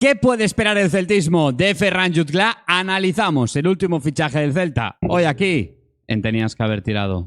¿Qué puede esperar el celtismo de Ferran Jutgla? Analizamos el último fichaje del Celta. Hoy aquí, en Tenías que haber tirado.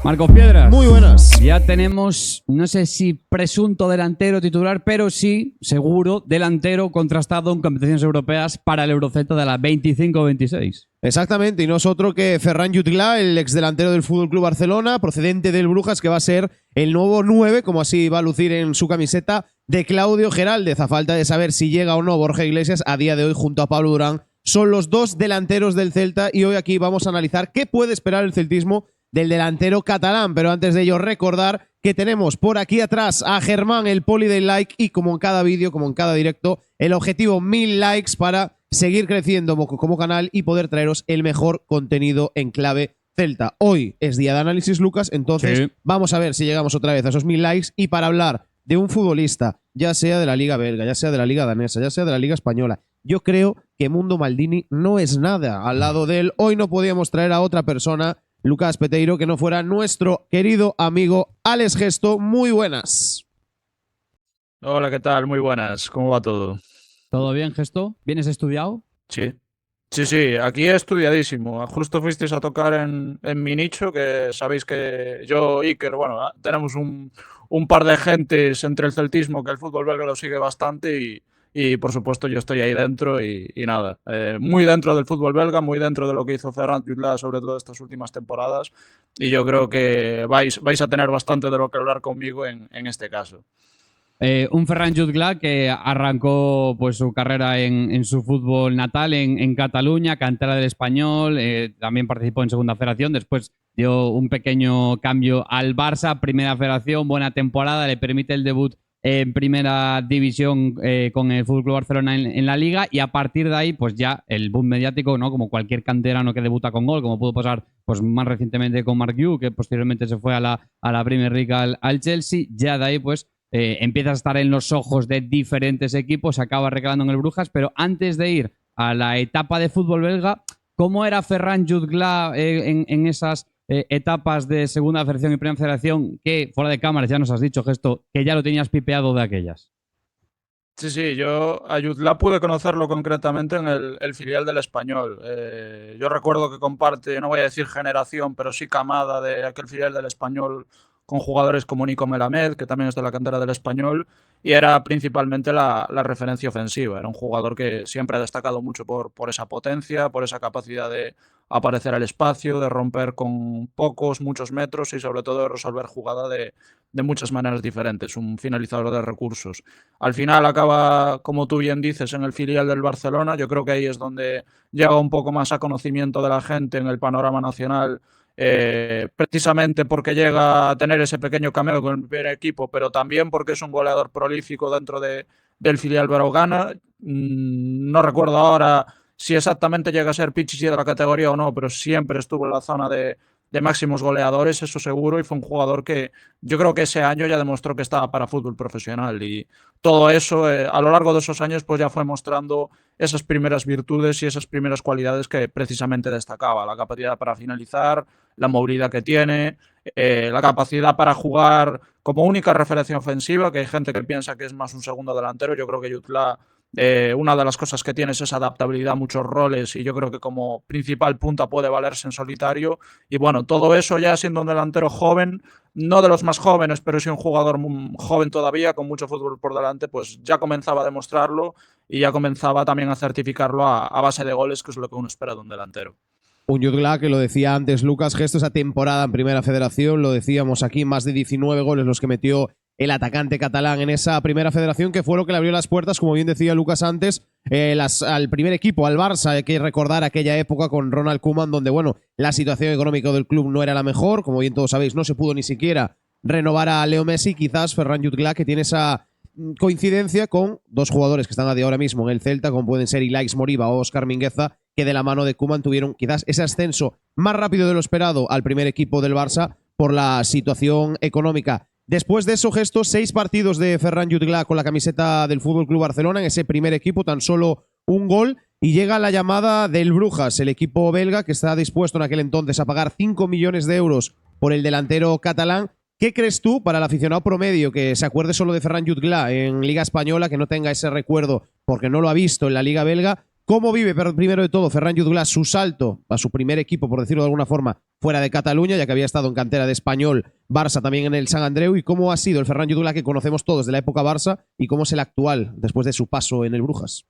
Marcos Piedras. Muy buenas. Ya tenemos, no sé si presunto delantero titular, pero sí, seguro, delantero contrastado en competiciones europeas para el Eurocelta de la 25-26. Exactamente, y no es otro que Ferran Jutgla, el exdelantero del FC Barcelona, procedente del Brujas, que va a ser el nuevo 9, como así va a lucir en su camiseta, de Claudio Geraldez. A falta de saber si llega o no Borja Iglesias, a día de hoy, junto a Pablo Durán, son los dos delanteros del Celta, y hoy aquí vamos a analizar qué puede esperar el celtismo del delantero catalán. Pero antes de ello, recordar que tenemos por aquí atrás a Germán, el poli del like, y como en cada vídeo, como en cada directo, el objetivo 1000 likes para seguir creciendo como canal y poder traeros el mejor contenido en clave celta. Hoy es día de análisis, Lucas, entonces Sí. Vamos a ver si llegamos otra vez a esos 1000 likes, y para hablar de un futbolista, ya sea de la liga belga, ya sea de la liga danesa, ya sea de la liga española, yo creo que Mundo Maldini no es nada al lado de él. Hoy no podíamos traer a otra persona, Lucas Peteiro, que no fuera nuestro querido amigo Alex Gesto. Muy buenas. Hola, ¿qué tal? Muy buenas. ¿Cómo va todo? ¿Todo bien, Gesto? ¿Vienes estudiado? Sí. Sí, aquí estudiadísimo. Justo fuisteis a tocar en mi nicho, que sabéis que yo, Iker, bueno, tenemos un par de gentes entre el celtismo que el fútbol belga lo sigue bastante y por supuesto yo estoy ahí dentro y nada, muy dentro del fútbol belga, muy dentro de lo que hizo Ferran Jutgla, sobre todo estas últimas temporadas, y yo creo que vais a tener bastante de lo que hablar conmigo en este caso. Un Ferran Jutgla que arrancó pues, su carrera en su fútbol natal, en Cataluña, cantera del Español, también participó en Segunda Federación, después dio un pequeño cambio al Barça, Primera Federación, buena temporada, le permite el debut en Primera División con el FC Barcelona en la Liga, y a partir de ahí pues ya el boom mediático, ¿no? Como cualquier canterano que debuta con gol, como pudo pasar pues más recientemente con Mark Yu, que posteriormente se fue a la Premier League al Chelsea, ya de ahí pues empieza a estar en los ojos de diferentes equipos, se acaba recalando en el Brujas. Pero antes de ir a la etapa de fútbol belga, ¿cómo era Ferran Jutgla en esas etapas de Segunda Federación y Primera Federación, que fuera de cámaras ya nos has dicho, Gesto, que ya lo tenías pipeado de aquellas? Sí, yo a Jutgla pude conocerlo concretamente en el filial del Español. Yo recuerdo que comparte, no voy a decir generación, pero sí camada de aquel filial del Español con jugadores como Nico Melamed, que también es de la cantera del Español, y era principalmente la referencia ofensiva. Era un jugador que siempre ha destacado mucho por esa potencia, por esa capacidad de aparecer al espacio, de romper con muchos metros y sobre todo de resolver jugada de muchas maneras diferentes, un finalizador de recursos. Al final acaba, como tú bien dices, en el filial del Barcelona. Yo creo que ahí es donde llega un poco más a conocimiento de la gente en el panorama nacional, precisamente porque llega a tener ese pequeño cameo con el primer equipo, pero también porque es un goleador prolífico dentro del filial blaugrana. No recuerdo ahora si exactamente llega a ser Pichichi de la categoría o no, pero siempre estuvo en la zona de máximos goleadores, eso seguro, y fue un jugador que yo creo que ese año ya demostró que estaba para fútbol profesional, y todo eso a lo largo de esos años pues ya fue mostrando esas primeras virtudes y esas primeras cualidades que precisamente destacaba: la capacidad para finalizar, la movilidad que tiene, la capacidad para jugar como única referencia ofensiva, que hay gente que piensa que es más un segundo delantero. Yo creo que Jutgla, una de las cosas que tiene es esa adaptabilidad a muchos roles, y yo creo que como principal punta puede valerse en solitario. Y bueno, todo eso ya siendo un delantero joven, no de los más jóvenes, pero sí un jugador joven todavía, con mucho fútbol por delante, pues ya comenzaba a demostrarlo y ya comenzaba también a certificarlo a base de goles, que es lo que uno espera de un delantero. Un Jutgla que, lo decía antes Lucas Gesto, esa temporada en Primera Federación, lo decíamos aquí, más de 19 goles los que metió el atacante catalán en esa Primera Federación, que fue lo que le abrió las puertas, como bien decía Lucas antes, al primer equipo, al Barça. Hay que recordar aquella época con Ronald Koeman, donde bueno, la situación económica del club no era la mejor, como bien todos sabéis, no se pudo ni siquiera renovar a Leo Messi. Quizás Ferran Jutgla, que tiene esa coincidencia con dos jugadores que están a día ahora mismo en el Celta, como pueden ser Ilaix Moriba o Óscar Mingueza, que de la mano de Koeman tuvieron quizás ese ascenso más rápido de lo esperado al primer equipo del Barça por la situación económica. Después de eso, Gesto, 6 partidos de Ferran Jutgla con la camiseta del FC Barcelona en ese primer equipo, tan solo un gol, y llega la llamada del Brujas, el equipo belga que está dispuesto en aquel entonces a pagar 5 millones de euros por el delantero catalán, ¿Qué crees tú para el aficionado promedio que se acuerde solo de Ferran Jutgla en Liga Española, que no tenga ese recuerdo porque no lo ha visto en la Liga Belga? ¿Cómo vive, primero de todo, Ferran Jutgla su salto a su primer equipo, por decirlo de alguna forma, fuera de Cataluña, ya que había estado en cantera de Español, Barça también en el Sant Andreu? ¿Y cómo ha sido el Ferran Jutgla que conocemos todos de la época Barça y cómo es el actual después de su paso en el Brujas?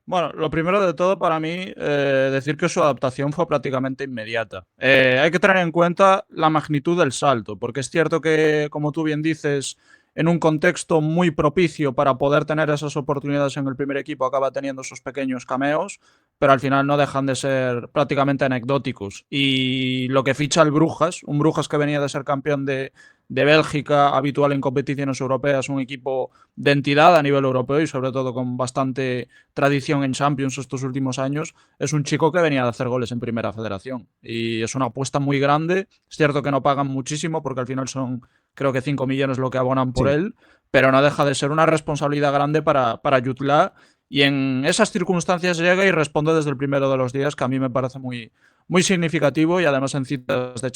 Bueno, lo primero de todo para mí, decir que su adaptación fue prácticamente inmediata. Hay que tener en cuenta la magnitud del salto, porque es cierto que, como tú bien dices, en un contexto muy propicio para poder tener esas oportunidades en el primer equipo, acaba teniendo esos pequeños cameos, pero al final no dejan de ser prácticamente anecdóticos. Y lo que ficha el Brujas, un Brujas que venía de ser campeón de Bélgica, habitual en competiciones europeas, un equipo de entidad a nivel europeo y sobre todo con bastante tradición en Champions estos últimos años, es un chico que venía de hacer goles en Primera Federación y es una apuesta muy grande. Es cierto que no pagan muchísimo porque al final son, creo que 5 millones lo que abonan por él, pero no deja de ser una responsabilidad grande para Jutgla, y en esas circunstancias llega y responde desde el primero de los días, que a mí me parece muy, muy significativo, y además en citas de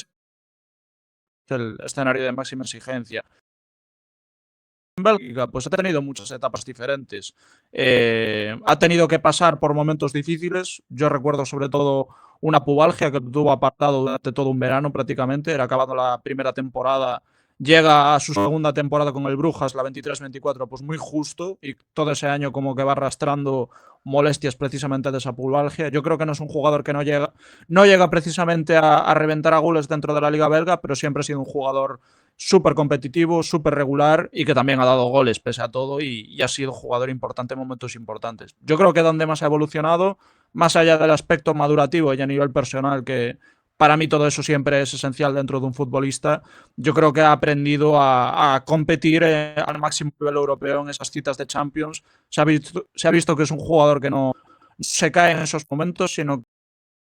el escenario de máxima exigencia. En Bélgica, pues ha tenido muchas etapas diferentes. Ha tenido que pasar por momentos difíciles. Yo recuerdo sobre todo una pubalgia que tuvo apartado durante todo un verano prácticamente. Era acabando la primera temporada. Llega a su segunda temporada con el Brujas, la 23-24, pues muy justo, y todo ese año como que va arrastrando molestias precisamente de esa pubalgia. Yo creo que no es un jugador que no llega precisamente a reventar a goles dentro de la Liga Belga, pero siempre ha sido un jugador súper competitivo, súper regular y que también ha dado goles pese a todo y ha sido jugador importante en momentos importantes. Yo creo que donde más ha evolucionado, más allá del aspecto madurativo y a nivel personal, que para mí todo eso siempre es esencial dentro de un futbolista, yo creo que ha aprendido a competir al máximo nivel europeo en esas citas de Champions. Se ha visto que es un jugador que no se cae en esos momentos, sino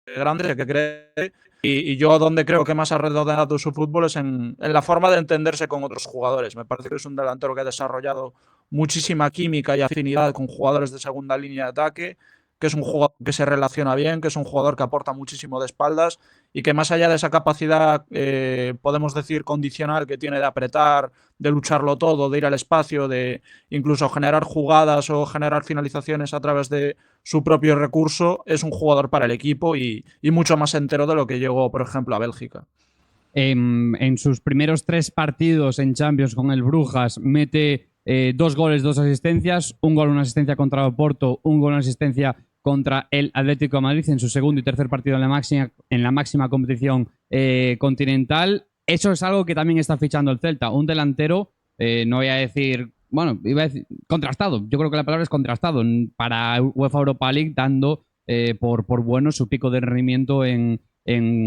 que es grande, que cree. Y yo donde creo que más ha redondeado su fútbol es en la forma de entenderse con otros jugadores. Me parece que es un delantero que ha desarrollado muchísima química y afinidad con jugadores de segunda línea de ataque, que es un jugador que se relaciona bien, que es un jugador que aporta muchísimo de espaldas y que más allá de esa capacidad, podemos decir, condicional que tiene de apretar, de lucharlo todo, de ir al espacio, de incluso generar jugadas o generar finalizaciones a través de su propio recurso, es un jugador para el equipo y mucho más entero de lo que llegó, por ejemplo, a Bélgica. En sus primeros 3 partidos en Champions con el Brujas mete 2 goles, 2 asistencias, un gol, una asistencia contra Oporto, un gol, una asistencia contra el Atlético de Madrid en su segundo y tercer partido en la máxima competición continental. Eso es algo que también está fichando el Celta, un delantero, no voy a decir, bueno, iba a decir contrastado, yo creo que la palabra es contrastado, para UEFA Europa League, dando por bueno su pico de rendimiento en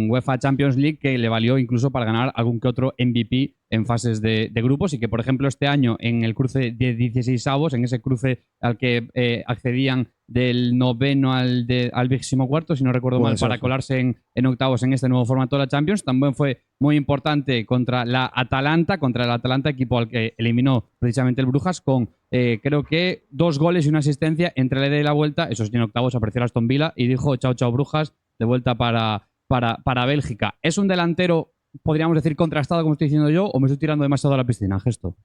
UEFA Champions League, que le valió incluso para ganar algún que otro MVP en fases de grupos, y que, por ejemplo, este año en el cruce de 16avos, en ese cruce al que accedían del noveno al 24º, si no recuerdo mal, para colarse en octavos en este nuevo formato de la Champions, también fue muy importante contra el Atalanta, equipo al que eliminó precisamente el Brujas, con creo que 2 goles y una asistencia entre la ida y la vuelta. Eso sí, en octavos apareció Aston Villa y dijo chao, chao, Brujas, de vuelta para Bélgica. ¿Es un delantero, podríamos decir, contrastado, como estoy diciendo yo, o me estoy tirando demasiado a la piscina, Gesto?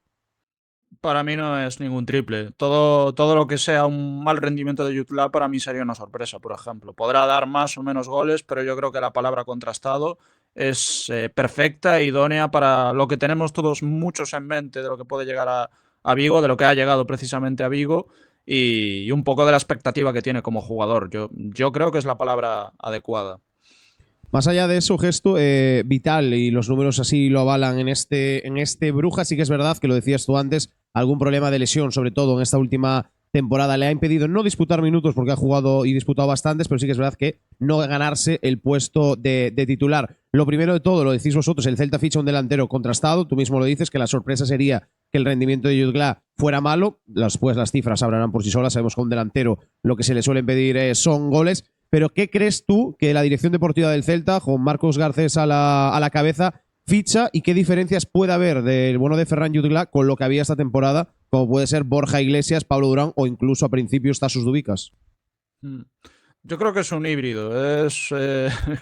Para mí no es ningún triple. Todo lo que sea un mal rendimiento de Jutgla para mí sería una sorpresa, por ejemplo. Podrá dar más o menos goles, pero yo creo que la palabra contrastado es perfecta e idónea para lo que tenemos todos muchos en mente de lo que puede llegar a Vigo, de lo que ha llegado precisamente a Vigo y un poco de la expectativa que tiene como jugador. Yo creo que es la palabra adecuada. Más allá de eso, Gesto, vital, y los números así lo avalan en este Brujas, sí que es verdad que lo decías tú antes, algún problema de lesión, sobre todo en esta última temporada, le ha impedido no disputar minutos porque ha jugado y disputado bastantes, pero sí que es verdad que no ganarse el puesto de titular. Lo primero de todo, lo decís vosotros, el Celta ficha un delantero contrastado, tú mismo lo dices, que la sorpresa sería que el rendimiento de Jutgla fuera malo, las cifras hablarán por sí solas, sabemos que a un delantero lo que se le suele pedir son goles. Pero ¿qué crees tú que la dirección deportiva del Celta, con Marcos Garcés a la cabeza, ficha, y qué diferencias puede haber del bueno de Ferran Jutgla con lo que había esta temporada, como puede ser Borja Iglesias, Pablo Durán o incluso a principios Tasus Dubicas? Yo creo que es un híbrido, es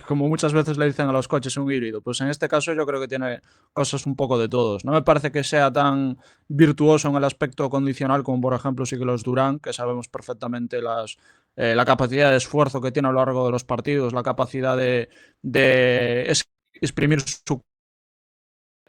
como muchas veces le dicen a los coches, un híbrido. Pues en este caso yo creo que tiene cosas un poco de todos. No me parece que sea tan virtuoso en el aspecto condicional como por ejemplo sí que los Durán, que sabemos perfectamente la capacidad de esfuerzo que tiene a lo largo de los partidos, la capacidad de exprimir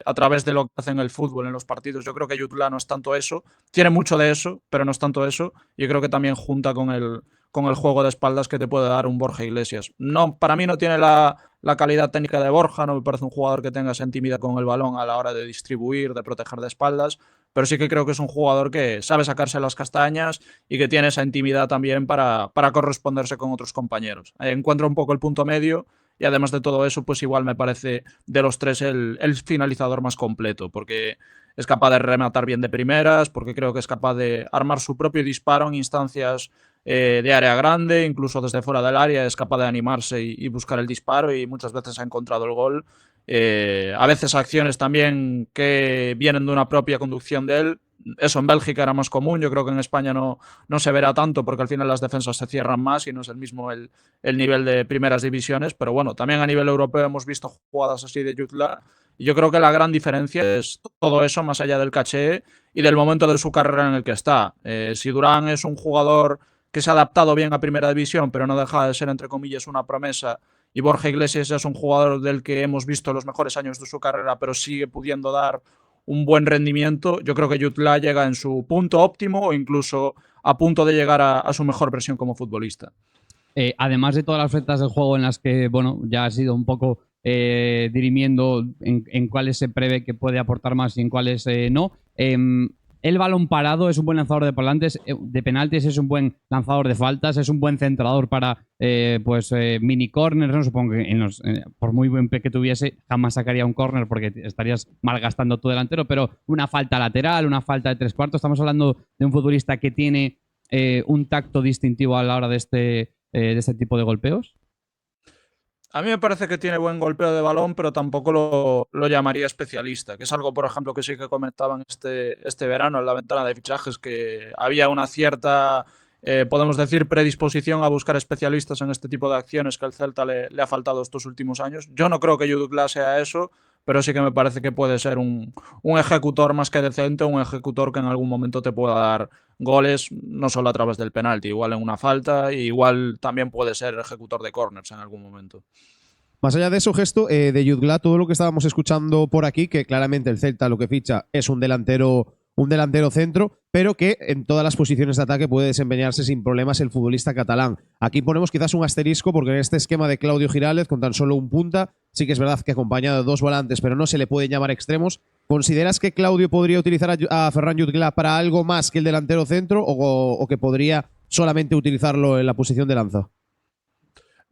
a través de lo que hace en el fútbol, en los partidos. Yo creo que Jutla no es tanto eso, tiene mucho de eso, pero no es tanto eso. Yo creo que también junta con el juego de espaldas que te puede dar un Borja Iglesias. No, para mí no tiene la calidad técnica de Borja, no me parece un jugador que tenga esa intimidad con el balón a la hora de distribuir, de proteger de espaldas, pero sí que creo que es un jugador que sabe sacarse las castañas y que tiene esa intimidad también para corresponderse con otros compañeros. Encuentra un poco el punto medio y además de todo eso, pues igual me parece de los tres el finalizador más completo, porque es capaz de rematar bien de primeras, porque creo que es capaz de armar su propio disparo en instancias de área grande, incluso desde fuera del área, es capaz de animarse y buscar el disparo y muchas veces ha encontrado el gol. A veces acciones también que vienen de una propia conducción de él. Eso en Bélgica era más común, yo creo que en España no se verá tanto porque al final las defensas se cierran más y no es el mismo el nivel de primeras divisiones, pero bueno, también a nivel europeo hemos visto jugadas así de Jutla y yo creo que la gran diferencia es todo eso más allá del caché y del momento de su carrera en el que está. Si Durán es un jugador que se ha adaptado bien a primera división, pero no deja de ser, entre comillas, una promesa, y Borja Iglesias es un jugador del que hemos visto los mejores años de su carrera, pero sigue pudiendo dar un buen rendimiento, yo creo que Jutla llega en su punto óptimo o incluso a punto de llegar a su mejor versión como futbolista. Además de todas las facetas del juego en las que, bueno, ya ha sido un poco dirimiendo en cuáles se prevé que puede aportar más y en cuáles no. El balón parado es un buen lanzador de penaltis, es un buen lanzador de faltas, es un buen centrador para mini corners, ¿no? Supongo que por muy buen pie que tuviese, jamás sacaría un corner porque estarías malgastando tu delantero, pero una falta lateral, una falta de 3/4, estamos hablando de un futbolista que tiene un tacto distintivo a la hora de este tipo de golpeos. A mí me parece que tiene buen golpeo de balón, pero tampoco lo llamaría especialista, que es algo, por ejemplo, que sí que comentaban este verano en la ventana de fichajes, que había una cierta, podemos decir, predisposición a buscar especialistas en este tipo de acciones que al Celta le ha faltado estos últimos años. Yo no creo que Jutla sea eso, pero sí que me parece que puede ser un ejecutor más que decente, un ejecutor que en algún momento te pueda dar goles, no solo a través del penalti, igual en una falta, y igual también puede ser ejecutor de corners en algún momento. Más allá de eso, Gesto, de Jutla, todo lo que estábamos escuchando por aquí, que claramente el Celta lo que ficha es un delantero centro, pero que en todas las posiciones de ataque puede desempeñarse sin problemas el futbolista catalán. Aquí ponemos quizás un asterisco porque en este esquema de Claudio Girález, con tan solo un punta, sí que es verdad que acompañado de dos volantes, pero no se le puede llamar extremos. ¿Consideras que Claudio podría utilizar a Ferran Jutla para algo más que el delantero centro o que podría solamente utilizarlo en la posición de lanza?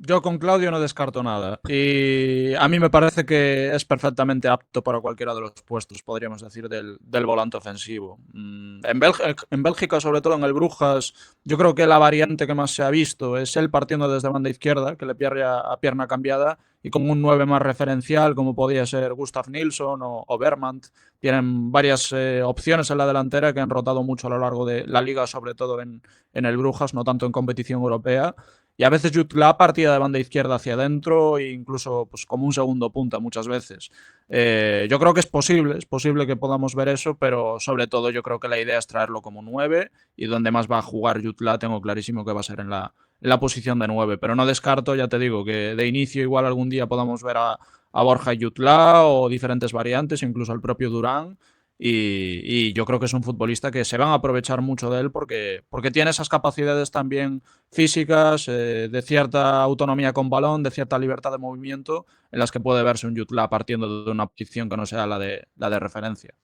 Yo con Claudio no descarto nada y a mí me parece que es perfectamente apto para cualquiera de los puestos, podríamos decir, del volante ofensivo. En Bélgica, sobre todo en el Brujas, yo creo que la variante que más se ha visto es él partiendo desde banda izquierda, que le pierde a pierna cambiada, y con un 9 más referencial, como podía ser Gustav Nilsson o Bermant. Tienen varias opciones en la delantera que han rotado mucho a lo largo de la liga, sobre todo en el Brujas, no tanto en competición europea. Y a veces Jutla partida de banda izquierda hacia adentro e incluso pues, como un segundo punta muchas veces. Yo creo que es posible que podamos ver eso, pero sobre todo yo creo que la idea es traerlo como 9 y donde más va a jugar Jutla tengo clarísimo que va a ser en la posición de 9, pero no descarto, ya te digo, que de inicio igual algún día podamos ver a Borja y Jutla o diferentes variantes, incluso al propio Durán. Y yo creo que es un futbolista que se van a aprovechar mucho de él porque tiene esas capacidades también físicas, de cierta autonomía con balón, de cierta libertad de movimiento, en las que puede verse un Jutla partiendo de una posición que no sea la de referencia.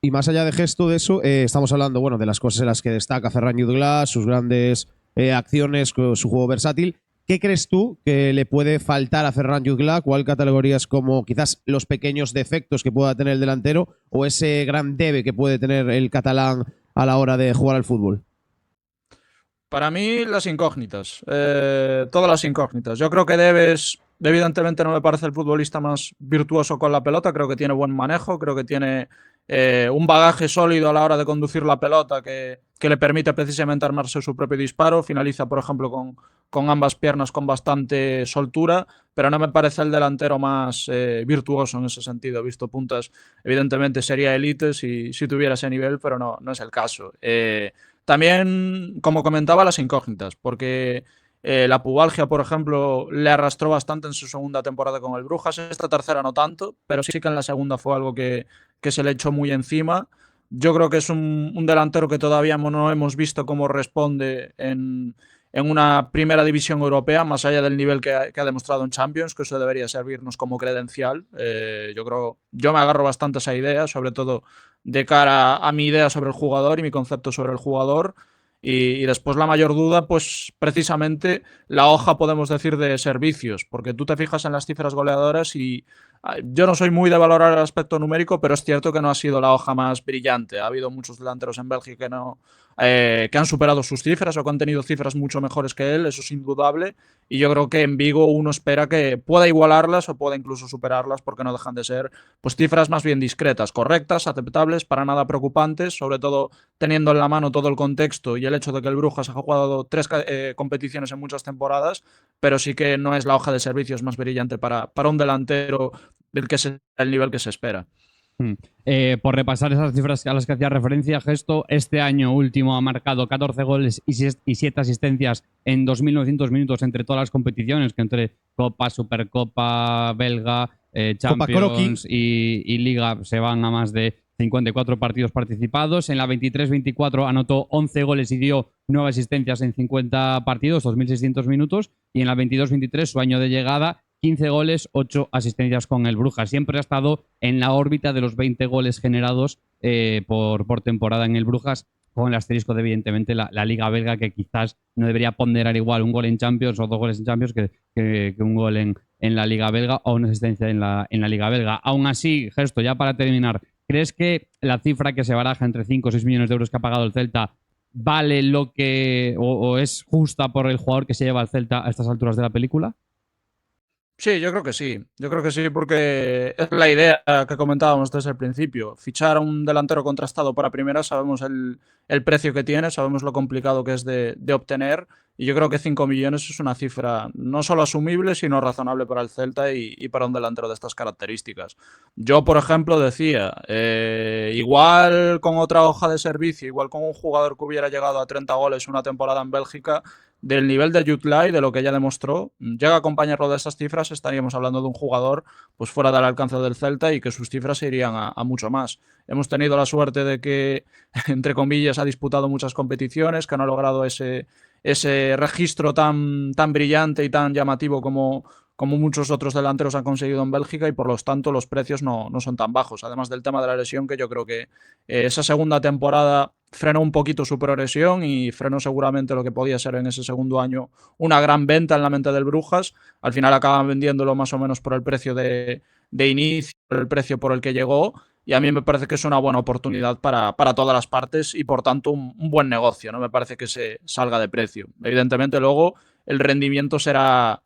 Y más allá de Gesto de eso, estamos hablando bueno, de las cosas en las que destaca Ferran Jutla, sus grandes acciones, su juego versátil. ¿Qué crees tú que le puede faltar a Ferran Jutla? ¿Cuál categorías como quizás los pequeños defectos que pueda tener el delantero o ese gran debe que puede tener el catalán a la hora de jugar al fútbol? Para mí, las incógnitas. Todas las incógnitas. Yo creo que Debes, evidentemente, no me parece el futbolista más virtuoso con la pelota. Creo que tiene buen manejo, creo que tiene un bagaje sólido a la hora de conducir la pelota que le permite precisamente armarse su propio disparo. Finaliza, por ejemplo, con ambas piernas con bastante soltura, pero no me parece el delantero más virtuoso en ese sentido. Visto puntas, evidentemente sería élite si tuviera ese nivel, pero no es el caso. También, como comentaba, las incógnitas, porque la pubalgia, por ejemplo, le arrastró bastante en su segunda temporada con el Brujas. Esta tercera no tanto, pero sí que en la segunda fue algo que se le echó muy encima. Yo creo que es un delantero que todavía no hemos visto cómo responde en una primera división europea, más allá del nivel que ha demostrado en Champions, que eso debería servirnos como credencial. Yo me agarro bastante a esa idea, sobre todo de cara a mi idea sobre el jugador y mi concepto sobre el jugador. Y después la mayor duda, pues precisamente la hoja, podemos decir, de servicios, porque tú te fijas en las cifras goleadoras y yo no soy muy de valorar el aspecto numérico, pero es cierto que no ha sido la hoja más brillante. Ha habido muchos delanteros en Bélgica que han superado sus cifras o que han tenido cifras mucho mejores que él, eso es indudable. Y yo creo que en Vigo uno espera que pueda igualarlas o pueda incluso superarlas, porque no dejan de ser pues cifras más bien discretas, correctas, aceptables, para nada preocupantes, sobre todo teniendo en la mano todo el contexto y el hecho de que el Brujas ha jugado 3 competiciones en muchas temporadas, pero sí que no es la hoja de servicios más brillante para un delantero del que es el nivel que se espera. Por repasar esas cifras a las que hacía referencia, Gesto, este año último ha marcado 14 goles y 7 asistencias en 2.900 minutos entre todas las competiciones, que entre Copa, Supercopa, Belga, Champions y Liga se van a más de 54 partidos participados. En la 23-24 anotó 11 goles y dio 9 asistencias en 50 partidos, 2.600 minutos. Y en la 22-23, su año de llegada, 15 goles, 8 asistencias con el Brujas. Siempre ha estado en la órbita de los 20 goles generados por temporada en el Brujas, con el asterisco de, evidentemente, la Liga Belga, que quizás no debería ponderar igual un gol en Champions o 2 goles en Champions que un gol en la Liga Belga o una asistencia en la Liga Belga. Aún así, Gesto, ya para terminar, ¿crees que la cifra que se baraja entre 5 o 6 millones de euros que ha pagado el Celta vale lo que o es justa por el jugador que se lleva al Celta a estas alturas de la película? Sí, yo creo que sí. Yo creo que sí, porque es la idea que comentábamos desde el principio. Fichar a un delantero contrastado para primera, sabemos el precio que tiene, sabemos lo complicado que es de obtener. Y yo creo que 5 millones es una cifra no solo asumible, sino razonable para el Celta y para un delantero de estas características. Yo, por ejemplo, decía, igual con otra hoja de servicio, igual con un jugador que hubiera llegado a 30 goles una temporada en Bélgica, del nivel de Jude, de lo que ya demostró, llega a acompañarlo de esas cifras, estaríamos hablando de un jugador pues fuera del alcance del Celta y que sus cifras se irían a mucho más. Hemos tenido la suerte de que, entre comillas, ha disputado muchas competiciones, que no ha logrado ese registro tan brillante y tan llamativo como muchos otros delanteros han conseguido en Bélgica, y por lo tanto los precios no son tan bajos. Además del tema de la lesión, que yo creo que esa segunda temporada frenó un poquito su progresión y frenó seguramente lo que podía ser en ese segundo año una gran venta en la mente del Brujas. Al final acaban vendiéndolo más o menos por el precio de inicio, por el precio por el que llegó, y a mí me parece que es una buena oportunidad para todas las partes y por tanto un buen negocio. No me parece que se salga de precio. Evidentemente luego el rendimiento será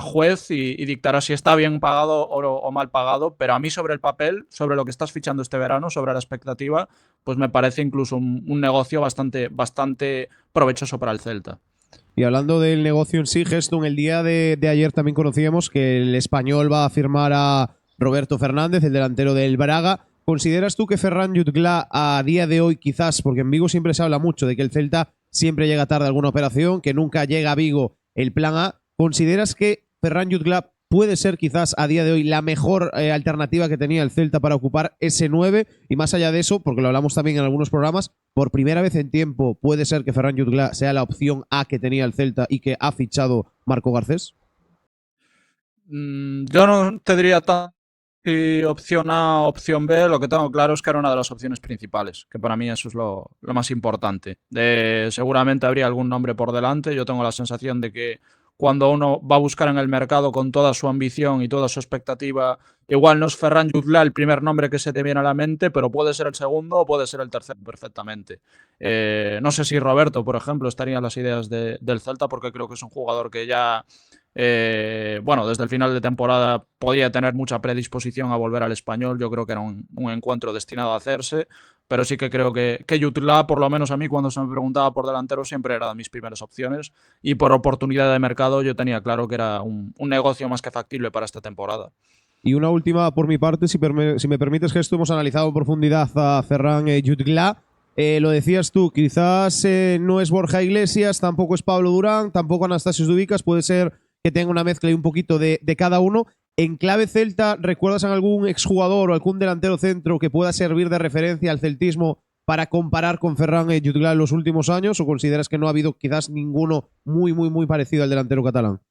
juez y dictará si está bien pagado o mal pagado, pero a mí sobre el papel, sobre lo que estás fichando este verano, sobre la expectativa, pues me parece incluso un negocio bastante provechoso para el Celta. Y hablando del negocio en sí, Gesto, en el día de ayer también conocíamos que el Español va a firmar a Roberto Fernández, el delantero del Braga. ¿Consideras tú que Ferran Jutgla a día de hoy quizás, porque en Vigo siempre se habla mucho de que el Celta siempre llega tarde a alguna operación, que nunca llega a Vigo el plan A, ¿consideras que Ferran Jutgla puede ser quizás a día de hoy la mejor alternativa que tenía el Celta para ocupar ese 9? Y más allá de eso, porque lo hablamos también en algunos programas, por primera vez en tiempo puede ser que Ferran Jutgla sea la opción A que tenía el Celta y que ha fichado Marco Garcés. Yo no te diría tan opción A, opción B. Lo que tengo claro es que era una de las opciones principales, que para mí eso es lo más importante. Seguramente habría algún nombre por delante. Yo tengo la sensación de que cuando uno va a buscar en el mercado con toda su ambición y toda su expectativa, igual no es Ferran Jutgla el primer nombre que se te viene a la mente, pero puede ser el segundo o puede ser el tercero perfectamente. No sé si Roberto, por ejemplo, estaría en las ideas del Celta, porque creo que es un jugador que ya Bueno, desde el final de temporada podía tener mucha predisposición a volver al Español. Yo creo que era un encuentro destinado a hacerse, pero sí que creo que Jutla, por lo menos a mí, cuando se me preguntaba por delantero, siempre era de mis primeras opciones, y por oportunidad de mercado yo tenía claro que era un negocio más que factible para esta temporada. Y una última por mi parte, si me permites, Gesto, hemos analizado en profundidad a Ferran Jutgla. Lo decías tú, quizás no es Borja Iglesias, tampoco es Pablo Durán, tampoco Anastasios Dubicas, puede ser que tenga una mezcla y un poquito de cada uno. En clave celta, ¿recuerdas a algún exjugador o algún delantero centro que pueda servir de referencia al celtismo para comparar con Ferran Jutgla en los últimos años, o consideras que no ha habido quizás ninguno muy parecido al delantero catalán?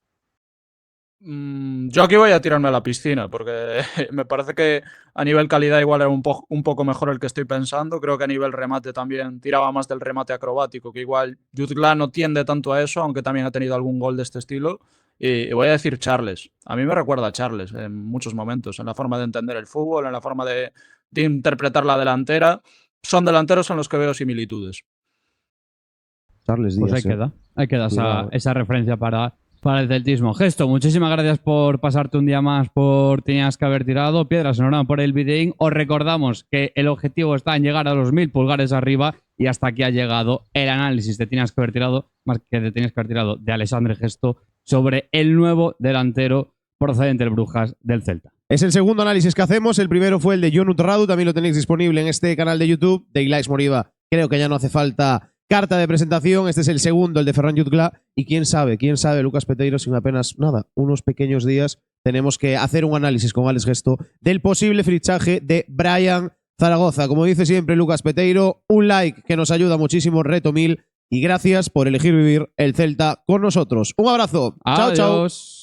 Yo aquí voy a tirarme a la piscina porque me parece que a nivel calidad igual era un poco mejor el que estoy pensando. Creo que a nivel remate también tiraba más del remate acrobático, que igual Jutgla no tiende tanto a eso, aunque también ha tenido algún gol de este estilo. Y voy a decir Charles. A mí me recuerda a Charles en muchos momentos, en la forma de entender el fútbol, en la forma de interpretar la delantera. Son delanteros en los que veo similitudes. Charles Díaz. Pues ahí queda esa referencia para el celtismo. Gesto, muchísimas gracias por pasarte un día más por Tenías que haber tirado. Piedras, enhorabuena por el videín. Os recordamos que el objetivo está en llegar a los 1000 pulgares arriba, y hasta aquí ha llegado el análisis de Tenías que haber tirado, más que de Tenías que haber tirado, de Alexandre Gesto, sobre el nuevo delantero procedente del Brujas del Celta. Es el segundo análisis que hacemos. El primero fue el de Jon Radu, también lo tenéis disponible en este canal de YouTube. De Ilaix Moriba, creo que ya no hace falta carta de presentación. Este es el segundo, el de Ferran Jutgla. Y quién sabe, Lucas Peteiro, sin apenas unos pequeños días, tenemos que hacer un análisis con Alex Gesto del posible fichaje de Brian Zaragoza. Como dice siempre Lucas Peteiro, un like que nos ayuda muchísimo, reto 1000. Y gracias por elegir vivir el Celta con nosotros. Un abrazo. Adiós. Chao, chao.